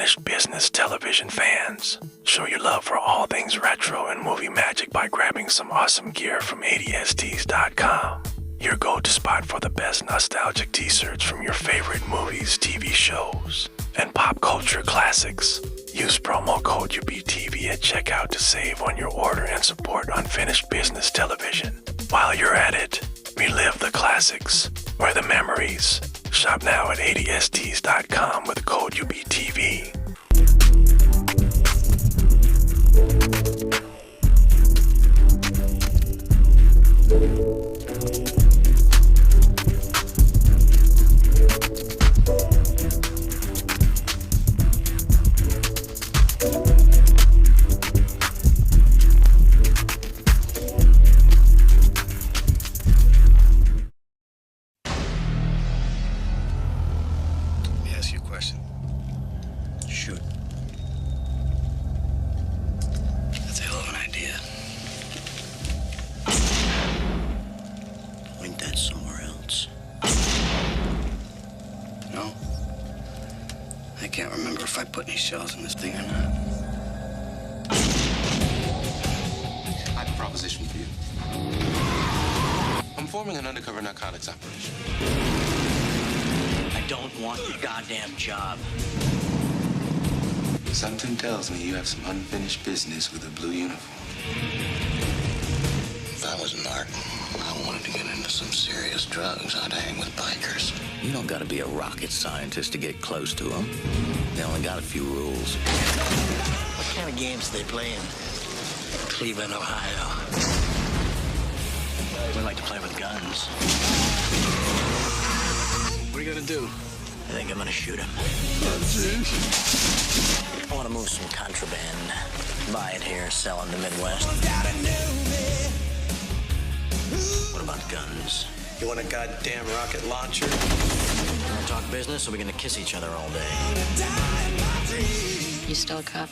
unfinished business television fans. Show your love for all things retro and movie magic by grabbing some awesome gear from 80sts.com. Your go-to spot for the best nostalgic t-shirts from your favorite movies, TV shows, and pop culture classics. Use promo code UBTV at checkout to save on your order and support unfinished business television. While you're at it, relive the classics or the memories. Shop now at 80sts.com with code UBTV. Shells in this thing or not. I have a proposition for you. I'm forming an undercover narcotics operation. I don't want your goddamn job. Something tells me you have some unfinished business with a blue uniform. If I was Martin, I wanted to get into some serious drugs. I'd hang with bikers. You don't gotta be a rocket scientist to get close to them. They only got a few rules. What kind of games do they play in Cleveland, Ohio? We like to play with guns. What are you gonna do? I think I'm gonna shoot him. I want to move some contraband. Buy it here, sell in the Midwest. What about guns? You want a goddamn rocket launcher? Want to talk business, or are we gonna kiss each other all day? You still a cop?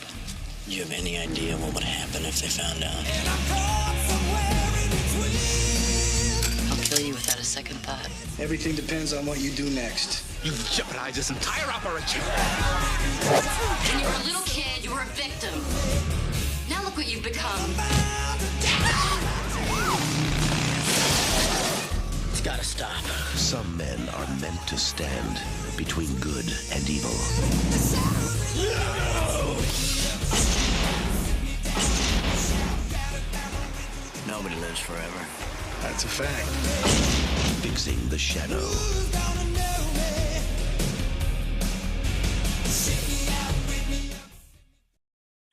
Do you have any idea what would happen if they found out? I'll kill you without a second thought. Everything depends on what you do next. You jeopardized this entire operation. When you were a little kid, you were a victim. Now look what you've become. It's gotta stop. Some men are meant to stand between good and evil. Nobody lives forever. That's a fact. Fixing the shadow.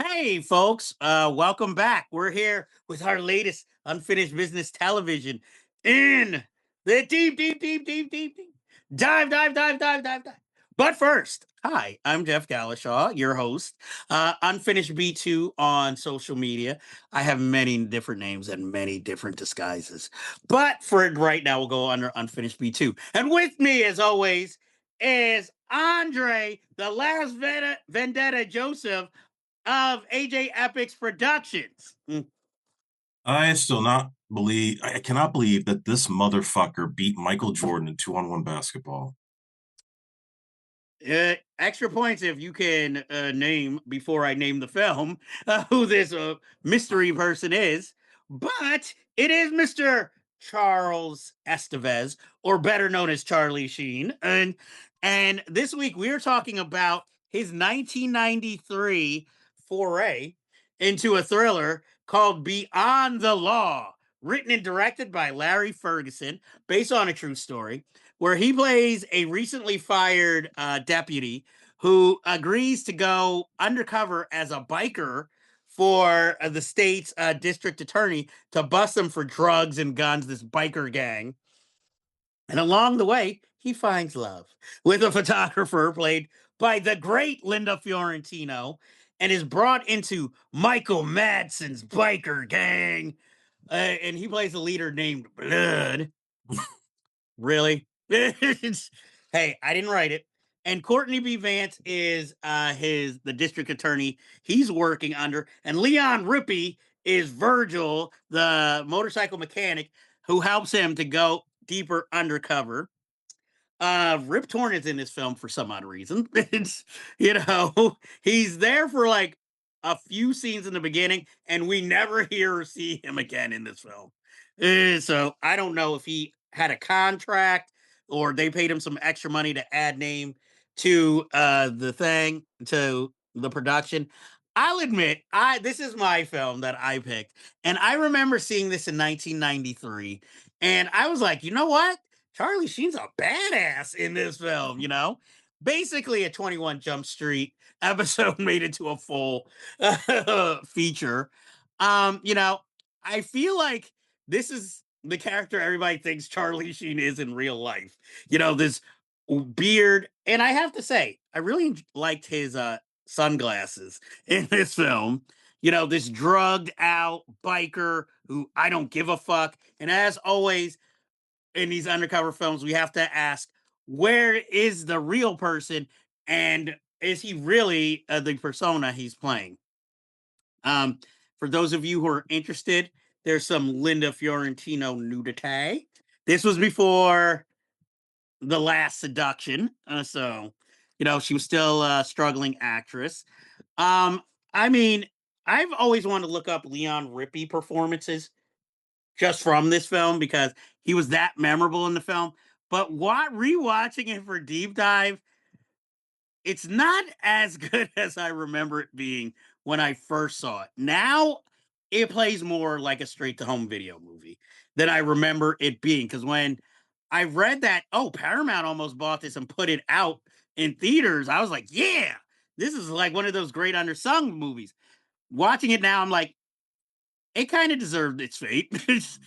Hey, folks, welcome back. We're here with our latest unfinished business television in the deep dive. But first, hi, I'm Jeff Galashaw, your host, Unfinished B2 on social media. I have many different names and many different disguises. But for right now, we'll go under Unfinished B2. And with me, as always, is Andre, the Last Vendetta Joseph of AJ Epics Productions. I cannot believe that this motherfucker beat Michael Jordan in 2-on-1 basketball. Extra points if you can name, before I name the film, who this mystery person is. But it is Mr. Charles Estevez, or better known as Charlie Sheen. And this week we're talking about his 1993 foray into a thriller called Beyond the Law, written and directed by Larry Ferguson, based on a true story, where he plays a recently fired deputy who agrees to go undercover as a biker for the state's district attorney to bust him for drugs and guns, this biker gang. And along the way, he finds love with a photographer played by the great Linda Fiorentino, and is brought into Michael Madsen's biker gang. And he plays a leader named Blood. Really? Hey, I didn't write it. And Courtney B. Vance is the district attorney he's working under. And Leon Rippey is Virgil, the motorcycle mechanic who helps him to go deeper undercover. Rip Torn is in this film for some odd reason. It's, he's there for like a few scenes in the beginning, and we never hear or see him again in this film. So I don't know if he had a contract or they paid him some extra money to add name to the thing, to the production. I'll admit, I this is my film that I picked, and I remember seeing this in 1993, and I was like, you know what? Charlie Sheen's a badass in this film, Basically a 21 Jump Street episode made into a full feature. I feel like this is the character everybody thinks Charlie Sheen is in real life. This beard, and I have to say, I really liked his sunglasses in this film. This drugged out biker who I don't give a fuck. And as always, in these undercover films, we have to ask, where is the real person, and is he really the persona he's playing? Um, for those of you who are interested, there's some Linda Fiorentino nudity. This was before The Last Seduction, so she was still a struggling actress. I mean, I've always wanted to look up Leon Rippey performances just from this film because he was that memorable in the film. But rewatching it for deep dive, it's not as good as I remember it being when I first saw it. Now it plays more like a straight to home video movie than I remember it being. Because when I read that, Paramount almost bought this and put it out in theaters, I was like, yeah, this is like one of those great undersung movies. Watching it now, I'm like, it kind of deserved its fate, because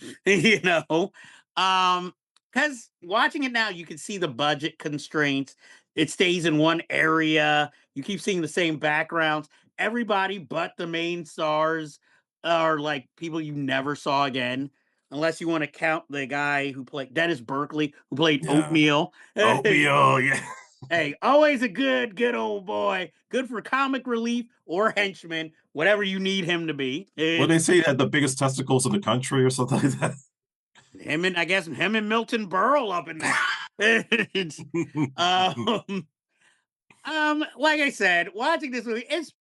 watching it now, you can see the budget constraints. It stays in one area. You keep seeing the same backgrounds. Everybody but the main stars are like people you never saw again, unless you want to count the guy who played Dennis Berkeley, who played Oatmeal. Oatmeal, yeah. Hey, always a good old boy. Good for comic relief or henchman, whatever you need him to be. What they say, had the biggest testicles in the country or something like that? I guess him and Milton Berle up in there. Like I said, watching this movie, it's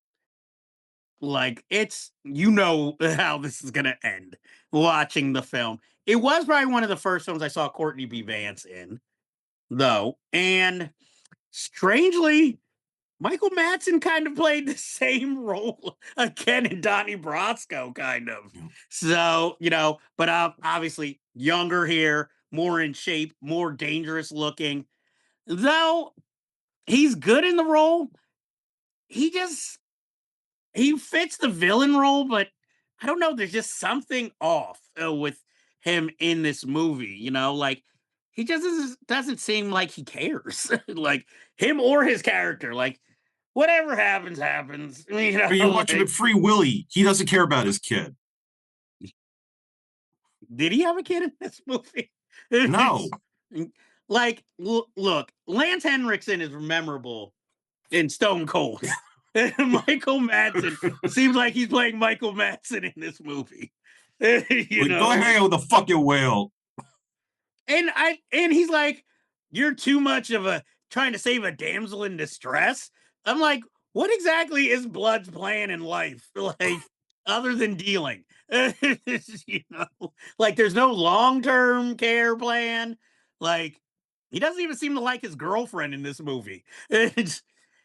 how this is gonna end. Watching the film, it was probably one of the first films I saw Courtney B. Vance in, though, and strangely, Michael Madsen kind of played the same role again in Donnie Brasco, kind of. So, but obviously younger here, more in shape, more dangerous looking. Though he's good in the role, he just he fits the villain role, but I don't know. There's just something off with him in this movie. Like he just doesn't seem like he cares, like him or his character. Like whatever happens, happens. Are you watching like, it Free Willy? He doesn't care about his kid. Did he have a kid in this movie? No. Like, look, Lance Henriksen is memorable in Stone Cold. Michael Madsen seems like he's playing Michael Madsen in this movie. Go hang out with a fucking whale. And he's like, you're too much of a trying to save a damsel in distress. I'm like, what exactly is Blood's plan in life? Like, other than dealing, like there's no long-term care plan. Like, he doesn't even seem to like his girlfriend in this movie.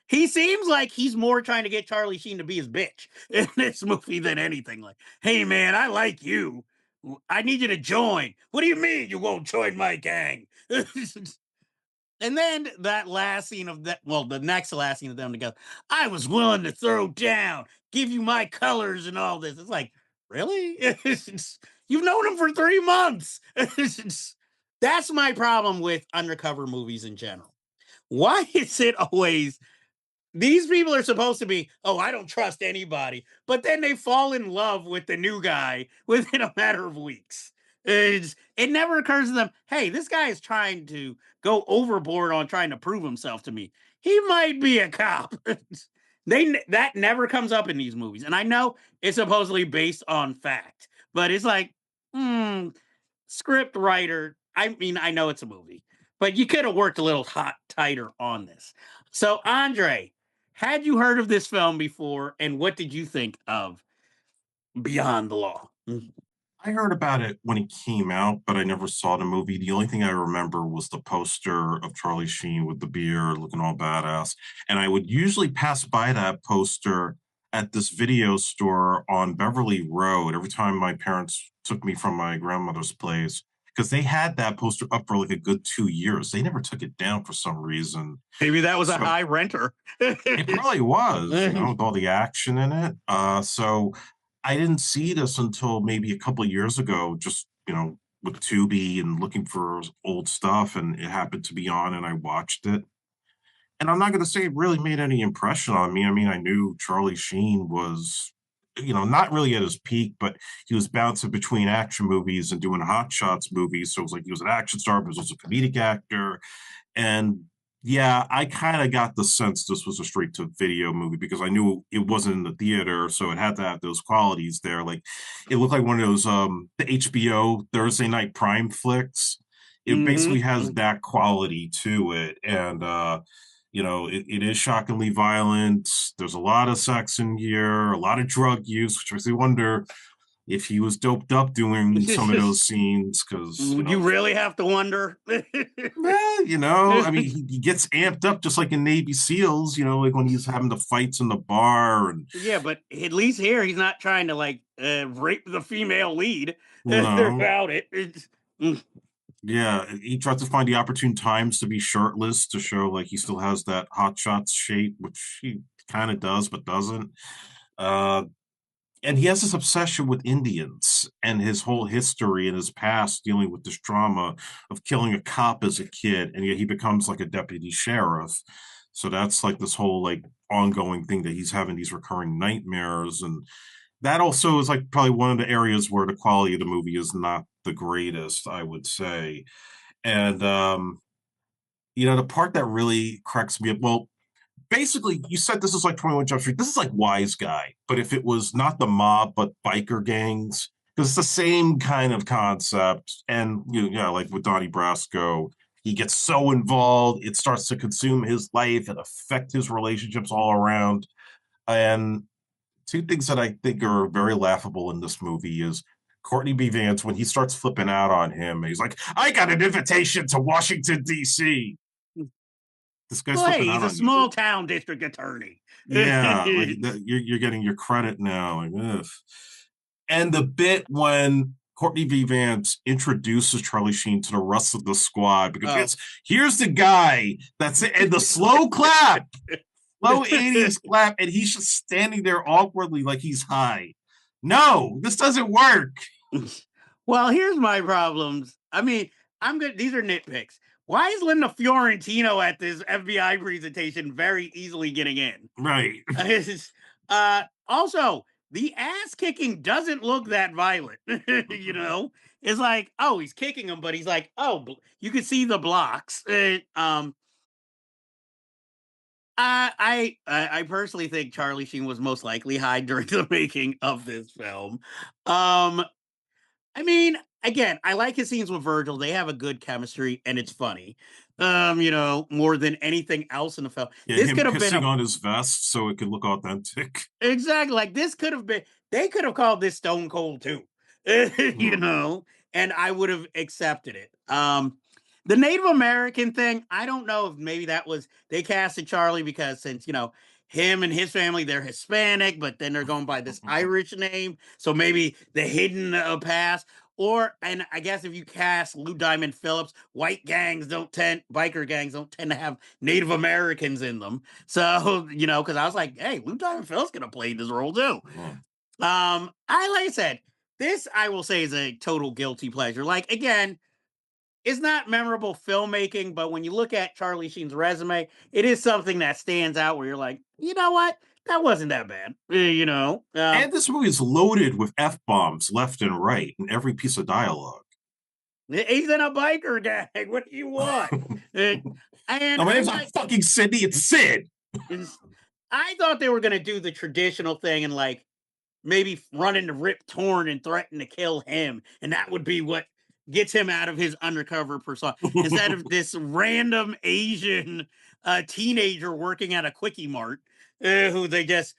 He seems like he's more trying to get Charlie Sheen to be his bitch in this movie than anything. Like, hey man, I like you. I need you to join. What do you mean you won't join my gang? And then that last scene of that, the next last scene of them together, I was willing to throw down, give you my colors and all this. It's like, really? You've known him for 3 months. That's my problem with undercover movies in general. Why is it always these people are supposed to be, I don't trust anybody, but then they fall in love with the new guy within a matter of weeks. It never occurs to them, hey, this guy is trying to go overboard on trying to prove himself to me. He might be a cop. That never comes up in these movies. And I know it's supposedly based on fact, but it's like, script writer. I mean, I know it's a movie, but you could have worked a little tighter on this. So, Andre, had you heard of this film before, and what did you think of Beyond the Law? I heard about it when it came out, but I never saw the movie. The only thing I remember was the poster of Charlie Sheen with the beard looking all badass. And I would usually pass by that poster at this video store on Beverly Road every time my parents took me from my grandmother's place because they had that poster up for like a good 2 years. They never took it down for some reason. Maybe that was a So high renter. it probably was, with all the action in it. So I didn't see this until maybe a couple of years ago, just, with Tubi and looking for old stuff, and it happened to be on, and I watched it. And I'm not going to say it really made any impression on me. I mean, I knew Charlie Sheen was, not really at his peak, but he was bouncing between action movies and doing Hot Shots movies. So it was like he was an action star, but he was also a comedic actor. And yeah, I kind of got the sense this was a straight to video movie because I knew it wasn't in the theater, so it had to have those qualities there. Like it looked like one of those the HBO Thursday night prime flicks. It basically has that quality to it. And it is shockingly violent. There's a lot of sex in here, a lot of drug use, which makes me wonder if he was doped up doing some of those scenes, because you really have to wonder. Well, I mean, he gets amped up just like in Navy SEALs, like when he's having the fights in the bar. And yeah, but at least here he's not trying to rape the female lead No. throughout it. Yeah, he tries to find the opportune times to be shirtless to show like he still has that Hot Shots shape, which he kind of does but doesn't. And he has this obsession with Indians and his whole history and his past dealing with this trauma of killing a cop as a kid, and yet he becomes like a deputy sheriff. So that's like this whole like ongoing thing that he's having these recurring nightmares. And that also is like probably one of the areas where the quality of the movie is not the greatest, I would say. And the part that really cracks me up, well, basically, you said this is like 21 Jump Street. This is like Wise Guy, but if it was not the mob, but biker gangs, because it's the same kind of concept. And, like with Donnie Brasco, he gets so involved, it starts to consume his life and affect his relationships all around. And two things that I think are very laughable in this movie is Courtney B. Vance, when he starts flipping out on him, he's like, I got an invitation to Washington, D.C. This guy's hey, he's a small town district attorney. Yeah, like you're getting your credit now. Like, ugh. And the bit when Courtney B. Vance introduces Charlie Sheen to the rest of the squad, because here's the guy that's it, and the slow clap, low 80s clap, and he's just standing there awkwardly like he's high. No, this doesn't work. Well, here's my problems. I mean, I'm good. These are nitpicks. Why is Linda Fiorentino at this FBI presentation very easily getting in? Right. Also, the ass kicking doesn't look that violent. It's like, oh, he's kicking him, but he's like, oh, you can see the blocks. I personally think Charlie Sheen was most likely high during the making of this film. I mean, again, I like his scenes with Virgil. They have a good chemistry, and it's funny. More than anything else in the film. Yeah, this him could have pissing been on his vest so it could look authentic. exactly like this could have been. They could have called this Stone Cold too, and I would have accepted it. The Native American thing, I don't know if maybe that was they casted Charlie because since him and his family, they're Hispanic, but then they're going by this Irish name. So maybe the hidden past. And I guess if you cast Lou Diamond Phillips, biker gangs don't tend to have Native Americans in them. So, because I was like, hey, Lou Diamond Phillips could have played this role too. Like I said, this I will say is a total guilty pleasure. Like, again, it's not memorable filmmaking, but when you look at Charlie Sheen's resume, it is something that stands out where you're like, you know what? That wasn't that bad, And this movie is loaded with F-bombs left and right in every piece of dialogue. He's in a biker gang. What do you want? My name's not fucking Sidney, it's Sid. I thought they were going to do the traditional thing and maybe run into Rip Torn and threaten to kill him. And that would be what gets him out of his undercover persona instead of this random Asian teenager working at a quickie mart who they just,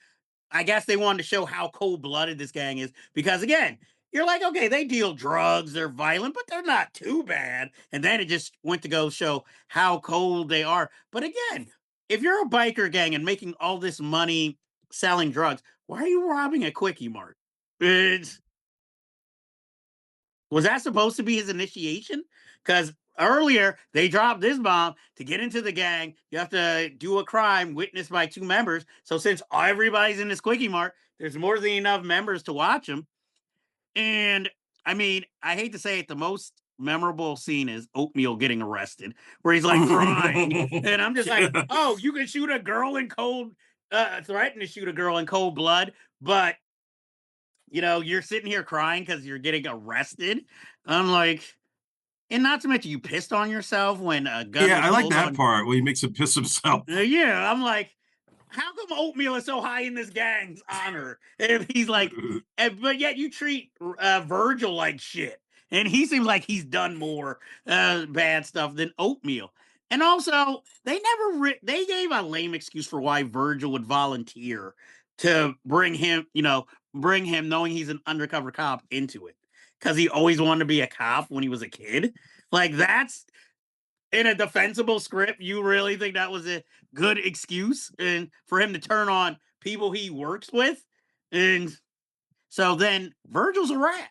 I guess they wanted to show how cold blooded this gang is because again, you're like, okay, they deal drugs, they're violent, but they're not too bad. And then it just went to go show how cold they are. But again, if you're a biker gang and making all this money selling drugs, why are you robbing a quickie mart? It's, was that supposed to be his initiation? Because earlier they dropped this bomb to get into the gang. You have to do a crime witnessed by two members. So since everybody's in this quickie mart, there's more than enough members to watch them. And I mean, I hate to say it, the most memorable scene is Oatmeal getting arrested, where he's like crying, and I'm just like, oh, you can shoot a girl in cold, threaten to shoot a girl in cold blood, but you're sitting here crying because you're getting arrested. I'm like, and not to mention you pissed on yourself when a gun Yeah, was I like pulled that on. part where he makes him piss himself. Yeah, I'm like, how come Oatmeal is so high in this gang's honor? If he's like, but yet you treat Virgil like shit, and he seems like he's done more bad stuff than Oatmeal. And also, they never they gave a lame excuse for why Virgil would volunteer to bring him knowing he's an undercover cop into it because he always wanted to be a cop when he was a kid. Like that's in a defensible script. You really think that was a good excuse and for him to turn on people he works with? And so then Virgil's a rat.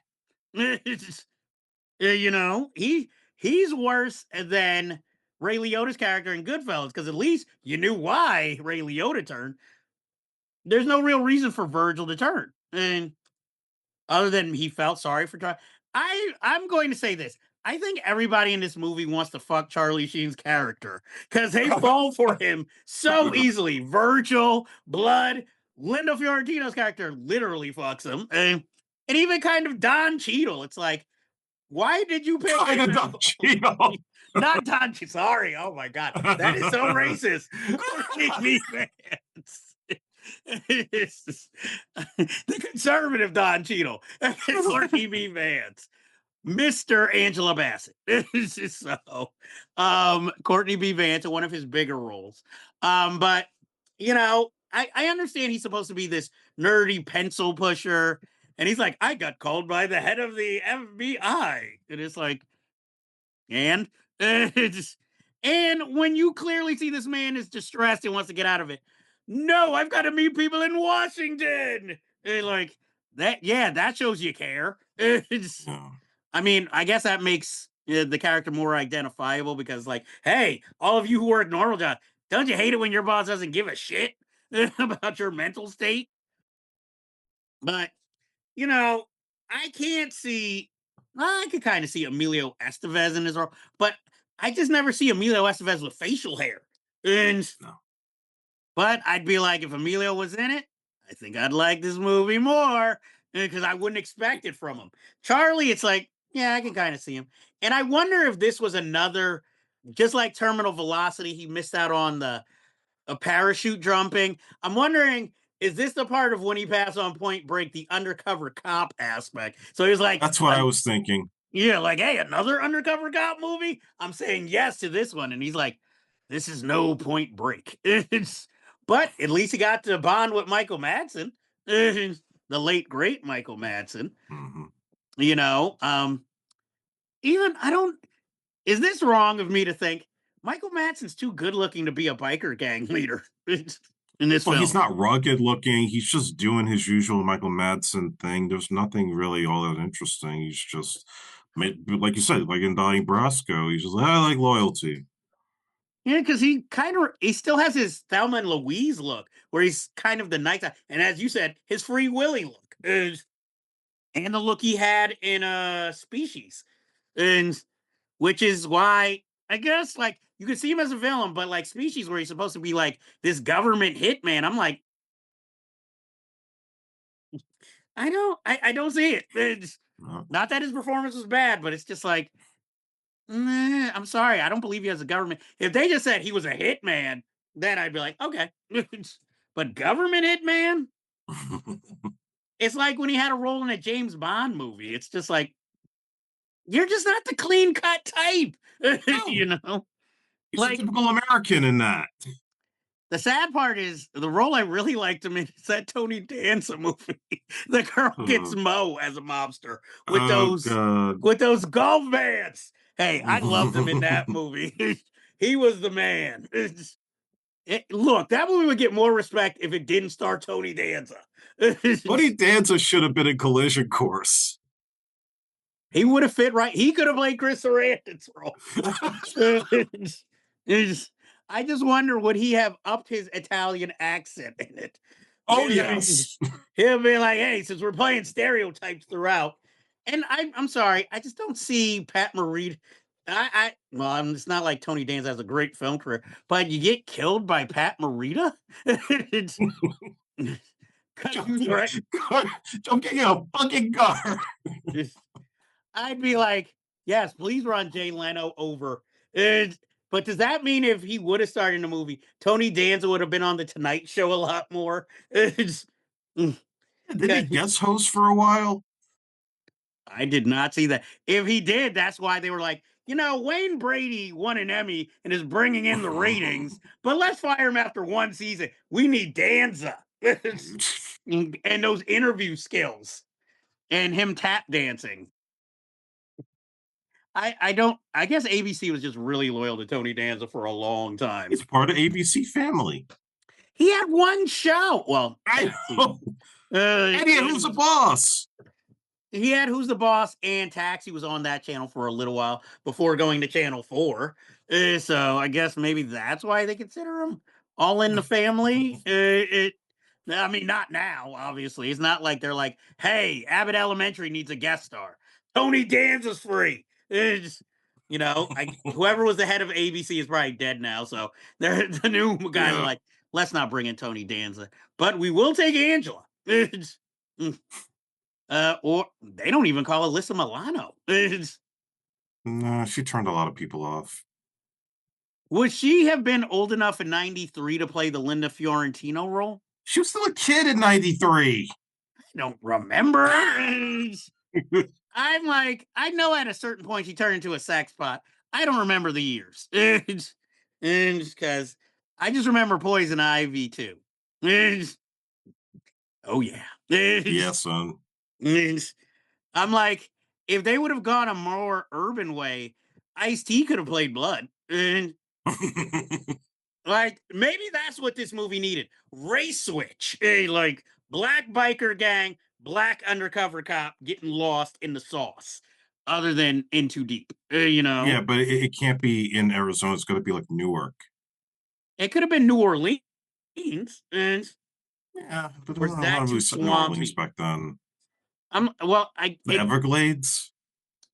He's worse than Ray Liotta's character in Goodfellas because at least you knew why Ray Liotta turned. There's no real reason for Virgil to turn, and other than he felt sorry for trying. I'm going to say this. I think everybody in this movie wants to fuck Charlie Sheen's character because they fall for him so easily. Virgil, Blood, Linda Fiorentino's character literally fucks him, and even kind of Don Cheadle. It's like, why did you pick Don Cheadle? Not Don Cheadle? Sorry. Oh my god, that is so racist. Courtney Vance. The conservative Don Cheadle, Courtney B. Vance, Mr. Angela Bassett. So, Courtney B. Vance in one of his bigger roles. But I understand he's supposed to be this nerdy pencil pusher, and he's like, I got called by the head of the FBI, and it's like, and and when you clearly see this man is distressed and wants to get out of it, no, I've got to meet people in Washington. And like that, yeah, that shows you care. I mean, I guess that makes the character more identifiable because, like, hey, all of you who work normal jobs, don't you hate it when your boss doesn't give a shit about your mental state? But I can't see. Well, I could kind of see Emilio Estevez in his role, but I just never see Emilio Estevez with facial hair. And No. but I'd be like, if Emilio was in it, I think I'd like this movie more because I wouldn't expect it from him. Charlie, it's like, yeah, I can kind of see him. And I wonder if this was another, just like Terminal Velocity, he missed out on the a parachute jumping. I'm wondering, is this the part of when he passed on Point Break, the undercover cop aspect? So he was like, That's what I was thinking. yeah, like, hey, another undercover cop movie? I'm saying yes to this one. And he's like, this is no Point Break. But at least he got to bond with Michael Madsen, the late, great Michael Madsen. Mm-hmm. Even, is this wrong of me to think Michael Madsen's too good looking to be a biker gang leader in this Well, film? he's not rugged looking. He's just doing his usual Michael Madsen thing. There's nothing really all that interesting. He's just, like you said, like in Donnie Brasco, he's just like, I like loyalty. Yeah, because he still has his Thelma and Louise look, where he's kind of the nice guy. And as you said, his Free Willy look. And the look he had in Species. And which is why, I guess, like, you can see him as a villain, but like Species, where he's supposed to be like this government hitman, I'm like, I don't see it. It's, not that his performance was bad, but it's just like, I'm sorry, I don't believe he has a government. If they just said he was a hitman, then I'd be like, okay. But government hitman? It's like when he had a role in a James Bond movie. It's just like, You're just not the clean cut type. You No, know? he's a Like, typical American in that. the sad part is the role I really liked him in is that Tony Danza movie. The girl gets Oh, Mo as a mobster oh God. with those golf vans. Hey, I loved him in that movie. He was the man. Look, that movie would get more respect if it didn't star Tony Danza. Tony Danza should have been in Collision Course. He would have fit right. He could have played Chris Sarandon's role. It's- I just wonder, would he have upped his Italian accent in it? Oh yes. He'll be like, hey, since we're playing stereotypes throughout, and I'm sorry, I just don't see Pat Morita. It's not like Tony Danza has a great film career, but you get killed by Pat Morita. It's- right? Don't get a fucking car. I'd be like, yes, please run Jay Leno over. But does that mean if he would have starred in the movie, Tony Danza would have been on the Tonight Show a lot more? Mm, Did he guest host for a while? I did not see that. If he did, that's why they were like, Wayne Brady won an Emmy and is bringing in the ratings, but let's fire him after one season. We need Danza and those interview skills and him tap dancing. I guess ABC was just really loyal to Tony Danza for a long time. He's part of ABC family. He had one show. Well, I know. And he had Who's the Boss? He had Who's the Boss and Taxi was on that channel for a little while before going to Channel 4. So I guess maybe that's why they consider him all in the family. I mean, not now, obviously. It's not like they're like, hey, Abbott Elementary needs a guest star. Tony Danza's free. Whoever was the head of ABC is probably dead now. So they're the new guys are like, let's not bring in Tony Danza, but we will take Angela. Or they don't even call Alyssa Milano. No, she turned a lot of people off. Would she have been old enough in '93 to play the Linda Fiorentino role? She was still a kid in '93. I don't remember. I'm like, I know at a certain point she turned into a sex pot. I don't remember the years. And because I just remember Poison Ivy too. Oh yeah. Yeah, son. I'm like, if they would have gone a more urban way, Ice-T could have played Blood. Like, maybe that's what this movie needed. Race switch. Like, black biker gang, black undercover cop getting lost in the sauce. Other than In Too Deep, Yeah, but it can't be in Arizona. It's got to be like Newark. It could have been New Orleans. And Yeah, but or is a lot that of too movies set in New Orleans swampy? back then. The It Everglades.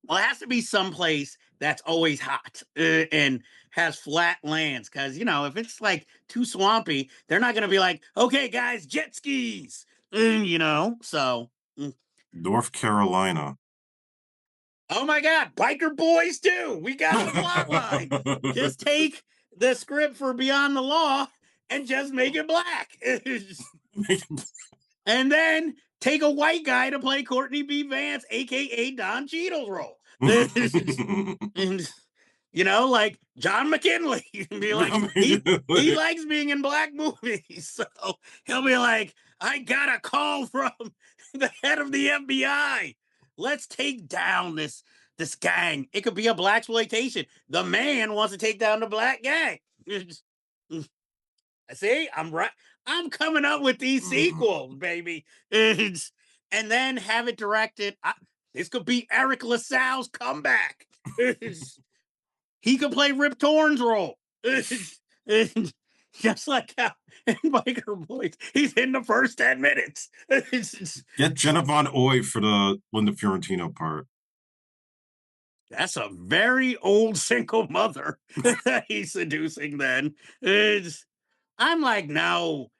has to be someplace that's always hot and has flat lands. Because if it's like too swampy, they're not going to be like, okay, guys, jet skis. So. North Carolina. Oh my God, biker boys too. We got the plot line. Just take the script for Beyond the Law and just make it black. And then take a white guy to play Courtney B. Vance, aka Don Cheadle's role. And like John McKinley. Be like, he likes being in black movies. So he'll be like, I got a call from the head of the FBI. Let's take down this gang. It could be a black exploitation. The man wants to take down the black gang. See, I'm right. I'm coming up with these sequels, baby. And then have it directed. This could be Eric LaSalle's comeback. He could play Rip Torn's role. Just like how in Biker Boys, he's in the first 10 minutes. Get Jenna Von Oy for the Linda Fiorentino part. That's a very old single mother that he's seducing then. I'm like, no.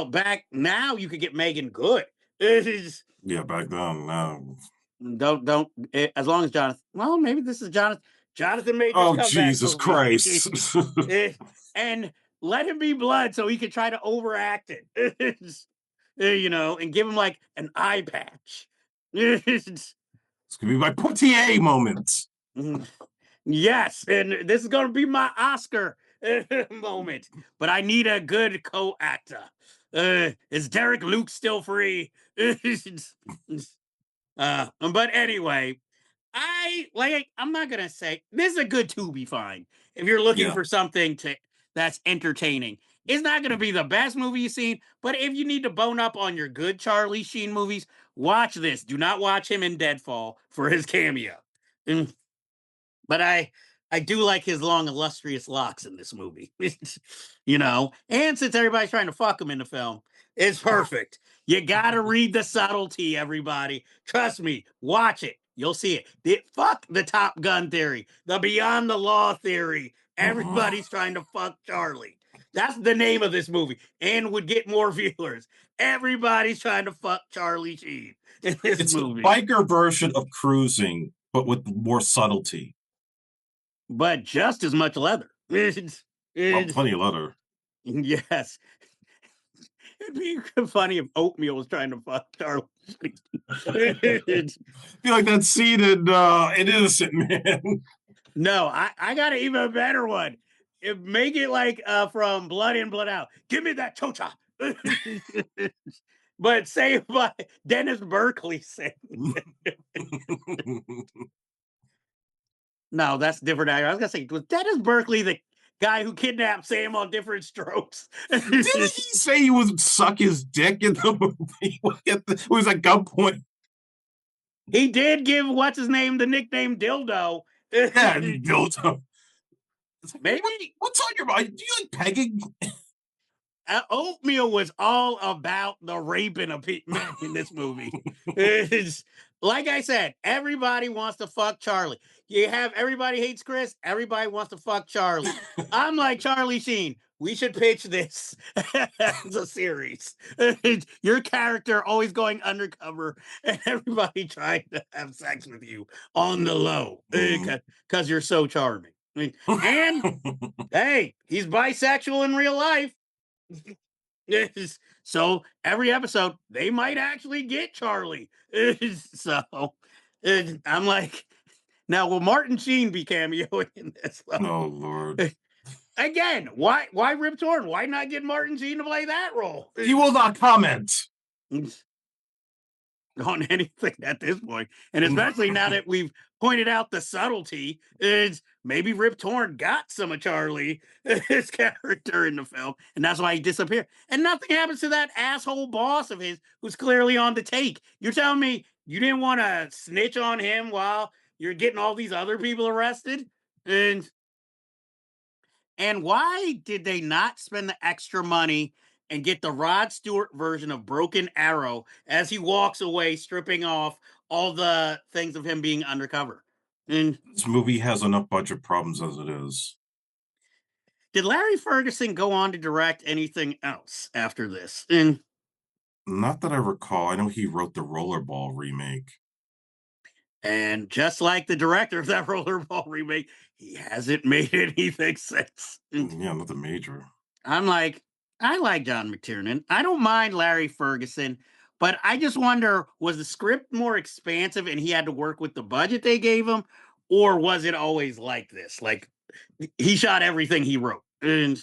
Back now you could get Megan Good. Yeah, back then. No. Don't as long as Jonathan. Well, maybe this is Jonathan. Jonathan made this Oh, comeback Jesus movie. Christ. And let him be Blood so he could try to overact it. And give him like an eye patch. It's gonna be my Poitier moment. Mhm. Yes, and this is gonna be my Oscar moment. But I need a good co-actor. Is Derek Luke still free? But anyway, I'm not gonna say this is a good Tubi find if you're looking Yeah. for something that's entertaining. It's not gonna be the best movie you've seen, but if you need to bone up on your good Charlie Sheen movies, watch this. Do not watch him in Deadfall for his cameo. Mm, but I do like his long, illustrious locks in this movie. And since everybody's trying to fuck him in the film, it's perfect. You gotta read the subtlety, everybody. Trust me, watch it. You'll see it. Fuck the Top Gun theory, the beyond the law theory. Everybody's trying to fuck Charlie. That's the name of this movie, and would get more viewers. Everybody's trying to fuck Charlie Sheen in this It's a movie. biker version of cruising, but with more subtlety. But just as much leather. Well, plenty of leather. Yes. It'd be funny if Oatmeal was trying to fuck Charlie. Feel like that scene in Innocent Man. No, I got an even better one. Make it like from Blood In, Blood Out. Give me that chocha. But say by Dennis Berkeley saying. No, that's different actor. I was gonna say, was Dennis Berkeley the guy who kidnapped Sam on Different Strokes? Didn't he say he would suck his dick in the movie? It was at gunpoint. He did give what's his name the nickname Dildo. Yeah, dildo. It's like, Maybe what's on your mind? Do you like pegging? Oatmeal was all about the raping of men in this movie. It's, like I said, everybody wants to fuck Charlie. You have Everybody Hates Chris. Everybody wants to fuck Charlie. I'm like Charlie Sheen. We should pitch this as a series. Your character always going undercover, and everybody trying to have sex with you on the low because you're so charming. And hey, he's bisexual in real life. So every episode they might actually get Charlie. So I'm like, now will Martin Sheen be cameoing in this? Oh Lord. Again, why Rip Torn? Why not get Martin Sheen to play that role? He will not comment On anything at this point. And especially now that we've pointed out the subtlety, is maybe Rip Torn got some of Charlie, his character in the film, and that's why he disappeared. And nothing happens to that asshole boss of his who's clearly on the take. You're telling me you didn't want to snitch on him while you're getting all these other people arrested? And why did they not spend the extra money and get the Rod Stewart version of Broken Arrow as he walks away, stripping off all the things of him being undercover? And This movie has enough budget problems as it is. did Larry Ferguson go on to direct anything else after this? Not that I recall. I know he wrote the Rollerball remake. And just like the director of that Rollerball remake, he hasn't made anything since. Yeah, nothing major. I'm like, I like John McTiernan. I don't mind Larry Ferguson, but I just wonder, was the script more expansive and he had to work with the budget they gave him? Or was it always like this? Like he shot everything he wrote. And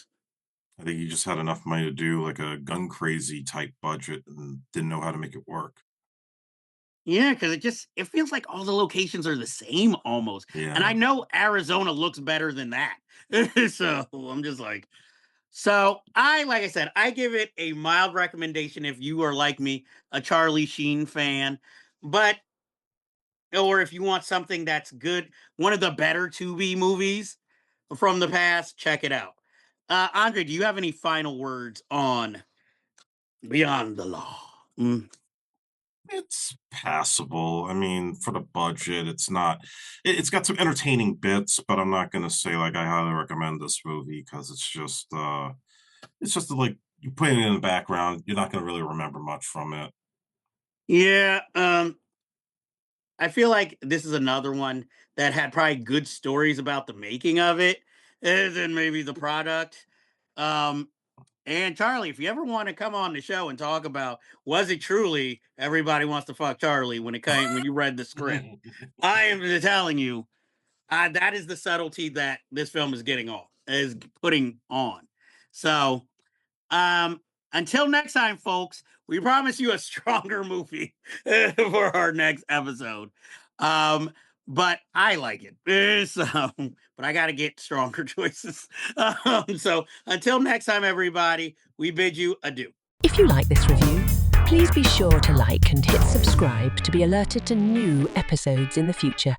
I think he just had enough money to do like a gun crazy type budget and didn't know how to make it work. yeah, because it feels like all the locations are the same almost. Yeah. And I know Arizona looks better than that. So I'm just like, like I said, I give it a mild recommendation if you are like me, a Charlie Sheen fan. Or if you want something that's good, one of the better Tubi movies from the past, check it out. Andre, do you have any final words on Beyond the Law? It's passable. I mean, for the budget, it's not. It's got some entertaining bits, but I'm not going to say like I highly recommend this movie because it's just like you put it in the background. You're not going to really remember much from it. Yeah, I feel like this is another one that had probably good stories about the making of it, than maybe the product. Um, And Charlie, if you ever want to come on the show and talk about was it truly everybody wants to fuck Charlie when you read the script, I am telling you, that is the subtlety that this film is putting on. So, until next time, folks, we promise you a stronger movie for our next episode. But I like it. So, but I got to get stronger choices. So until next time, everybody, we bid you adieu. If you like this review, please be sure to like and hit subscribe to be alerted to new episodes in the future.